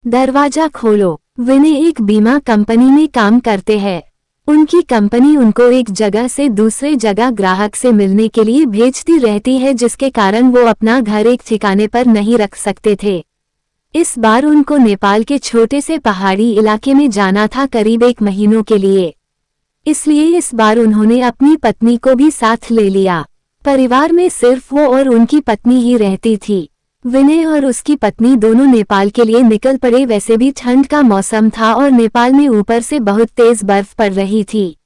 दरवाजा खोलो। विनय एक बीमा कंपनी में काम करते हैं। उनकी कंपनी उनको एक जगह से दूसरे जगह ग्राहक से मिलने के लिए भेजती रहती है, जिसके कारण वो अपना घर एक ठिकाने पर नहीं रख सकते थे। इस बार उनको नेपाल के छोटे से पहाड़ी इलाके में जाना था, करीब 1 महीनों के लिए। इसलिए इस बार उन्होंने अपनी पत्नी को भी साथ ले लिया। परिवार में सिर्फ वो और उनकी पत्नी ही रहती थी। विनय और उसकी पत्नी दोनों नेपाल के लिए निकल पड़े। वैसे भी ठंड का मौसम था और नेपाल में ऊपर से बहुत तेज बर्फ पड़ रही थी।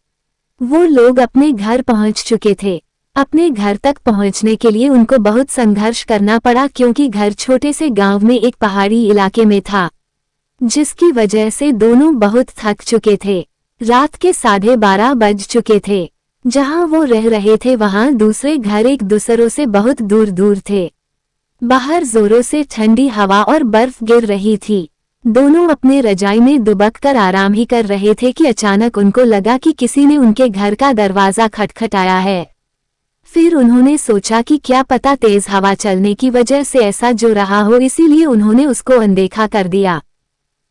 वो लोग अपने घर पहुंच चुके थे। अपने घर तक पहुंचने के लिए उनको बहुत संघर्ष करना पड़ा, क्योंकि घर छोटे से गांव में एक पहाड़ी इलाके में था, जिसकी वजह से दोनों बहुत थक चुके थे। रात के 12:30 बज चुके थे। जहां वो रह रहे थे वहां दूसरे घर एक दूसरों से बहुत दूर दूर थे। बाहर जोरों से ठंडी हवा और बर्फ गिर रही थी। दोनों अपने रजाई में दुबक कर आराम ही कर रहे थे कि अचानक उनको लगा कि किसी ने उनके घर का दरवाजा खटखटाया है। फिर उन्होंने सोचा कि क्या पता तेज हवा चलने की वजह से ऐसा जो रहा हो, इसीलिए उन्होंने उसको अनदेखा कर दिया।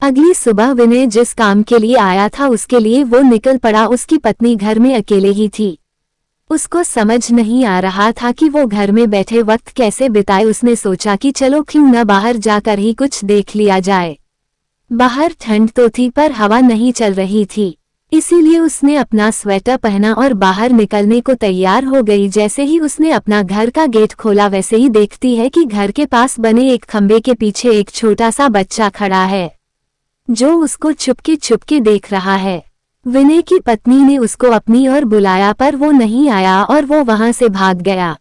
अगली सुबह विनय जिस काम के लिए आया था उसके लिए वो निकल पड़ा। उसकी पत्नी घर में अकेले ही थी। उसको समझ नहीं आ रहा था कि वो घर में बैठे वक्त कैसे बिताए। उसने सोचा कि चलो क्यों न बाहर जाकर ही कुछ देख लिया जाए। बाहर ठंड तो थी पर हवा नहीं चल रही थी, इसीलिए उसने अपना स्वेटर पहना और बाहर निकलने को तैयार हो गई। जैसे ही उसने अपना घर का गेट खोला वैसे ही देखती है कि घर के पास बने एक खंबे के पीछे एक छोटा सा बच्चा खड़ा है, जो उसको चुपके चुपके देख रहा है। विनय की पत्नी ने उसको अपनी ओर बुलाया पर वो नहीं आया और वो वहां से भाग गया।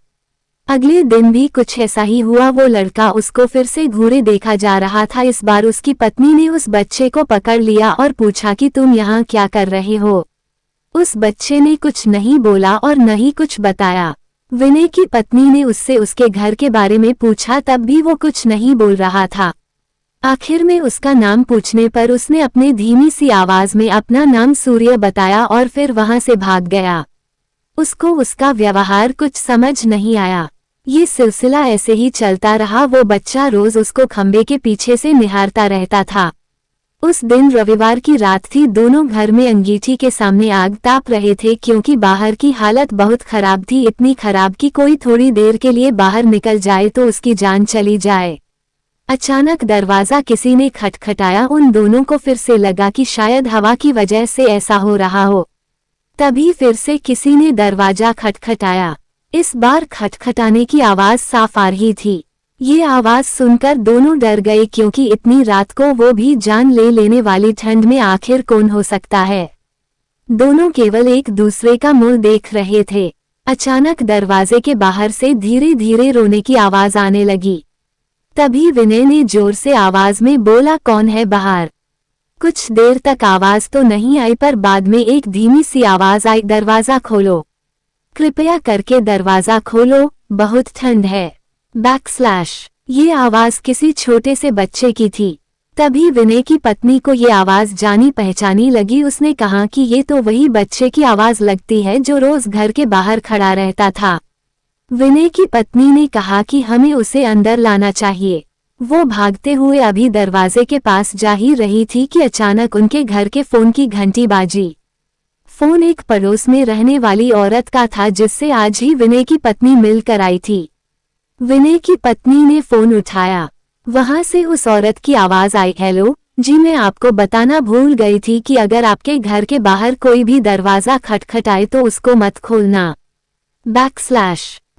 अगले दिन भी कुछ ऐसा ही हुआ। वो लड़का उसको फिर से घूरे देखा जा रहा था। इस बार उसकी पत्नी ने उस बच्चे को पकड़ लिया और पूछा कि तुम यहाँ क्या कर रहे हो। उस बच्चे ने कुछ नहीं बोला और न ही कुछ बताया। विनय की पत्नी ने उससे उसके घर के बारे में पूछा, तब भी वो कुछ नहीं बोल रहा था। आखिर में उसका नाम पूछने पर उसने अपने धीमी सी आवाज में अपना नाम सूर्य बताया और फिर वहां से भाग गया। उसको उसका व्यवहार कुछ समझ नहीं आया। ये सिलसिला ऐसे ही चलता रहा। वो बच्चा रोज उसको खंबे के पीछे से निहारता रहता था। उस दिन रविवार की रात थी। दोनों घर में अंगीठी के सामने आग ताप रहे थे, क्योंकि बाहर की हालत बहुत खराब थी। इतनी खराब कि कोई थोड़ी देर के लिए बाहर निकल जाए तो उसकी जान चली जाए। अचानक दरवाजा किसी ने खटखटाया। उन दोनों को फिर से लगा कि शायद हवा की वजह से ऐसा हो रहा हो। तभी फिर से किसी ने दरवाजा खटखटाया। इस बार खटखटाने की आवाज साफ आ रही थी। ये आवाज सुनकर दोनों डर गए, क्योंकि इतनी रात को वो भी जान ले लेने वाली ठंड में आखिर कौन हो सकता है। दोनों केवल एक दूसरे का मुंह देख रहे थे। अचानक दरवाजे के बाहर से धीरे धीरे रोने की आवाज आने लगी। तभी विनय ने जोर से आवाज में बोला, कौन है बाहर। कुछ देर तक आवाज तो नहीं आई, पर बाद में एक धीमी सी आवाज आई, दरवाजा खोलो, कृपया करके दरवाजा खोलो, बहुत ठंड है। ये आवाज किसी छोटे से बच्चे की थी। तभी विनय की पत्नी को ये आवाज जानी पहचानी लगी। उसने कहा कि ये तो वही बच्चे की आवाज लगती है जो रोज घर के बाहर खड़ा रहता था। विनय की पत्नी ने कहा कि हमें उसे अंदर लाना चाहिए। वो भागते हुए अभी दरवाजे के पास जा ही रही थी कि अचानक उनके घर के फोन की घंटी बाजी। फोन एक पड़ोस में रहने वाली औरत का था, जिससे आज ही विनय की पत्नी मिलकर आई थी। विनय की पत्नी ने फोन उठाया। वहां से उस औरत की आवाज आई, हेलो जी, मैं आपको बताना भूल गई थी कि अगर आपके घर के बाहर कोई भी दरवाजा खटखटाए तो उसको मत खोलना।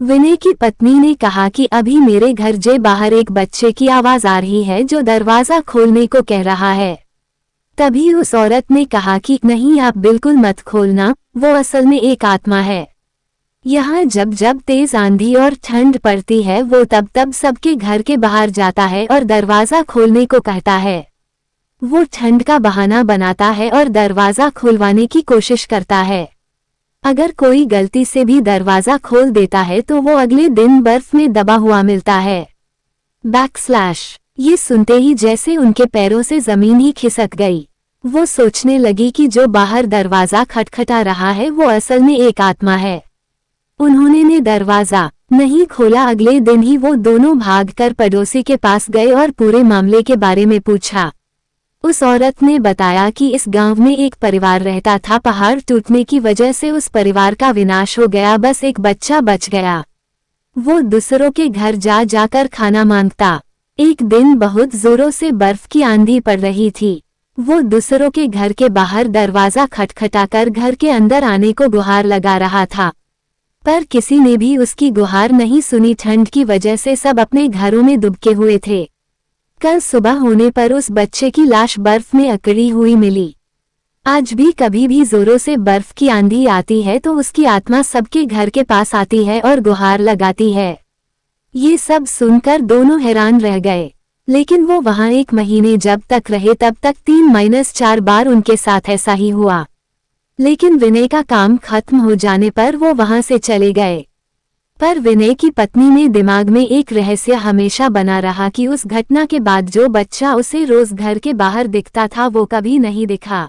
विनय की पत्नी ने कहा कि अभी मेरे घर जे बाहर एक बच्चे की आवाज आ रही है जो दरवाजा खोलने को कह रहा है। तभी उस औरत ने कहा कि नहीं, आप बिल्कुल मत खोलना, वो असल में एक आत्मा है। यहाँ जब जब तेज आंधी और ठंड पड़ती है वो तब तब सबके घर के बाहर जाता है और दरवाजा खोलने को कहता है। वो ठंड का बहाना बनाता है और दरवाजा खुलवाने की कोशिश करता है। अगर कोई गलती से भी दरवाजा खोल देता है तो वो अगले दिन बर्फ में दबा हुआ मिलता है। ये सुनते ही जैसे उनके पैरों से जमीन ही खिसक गई। वो सोचने लगी कि जो बाहर दरवाजा खटखटा रहा है वो असल में एक आत्मा है। उन्होंने ने दरवाजा नहीं खोला। अगले दिन ही वो दोनों भागकर पड़ोसी के पास गए और पूरे मामले के बारे में पूछा। उस औरत ने बताया कि इस गांव में एक परिवार रहता था। पहाड़ टूटने की वजह से उस परिवार का विनाश हो गया, बस एक बच्चा बच गया। वो दूसरों के घर जा जाकर खाना मांगता। एक दिन बहुत जोरों से बर्फ की आंधी पड़ रही थी। वो दूसरों के घर के बाहर दरवाजा खटखटाकर घर के अंदर आने को गुहार लगा रहा था, पर किसी ने भी उसकी गुहार नहीं सुनी। ठंड की वजह से सब अपने घरों में दुबके हुए थे। कल सुबह होने पर उस बच्चे की लाश बर्फ में अकड़ी हुई मिली। आज भी कभी भी जोरों से बर्फ की आंधी आती है तो उसकी आत्मा सबके घर के पास आती है और गुहार लगाती है। ये सब सुनकर दोनों हैरान रह गए, लेकिन वो वहां 1 महीने जब तक रहे तब तक 3-4 बार उनके साथ ऐसा ही हुआ। लेकिन विनय का काम खत्म हो जाने पर वो वहां से चले गए। पर विनय की पत्नी में दिमाग में एक रहस्य हमेशा बना रहा कि उस घटना के बाद जो बच्चा उसे रोज घर के बाहर दिखता था वो कभी नहीं दिखा।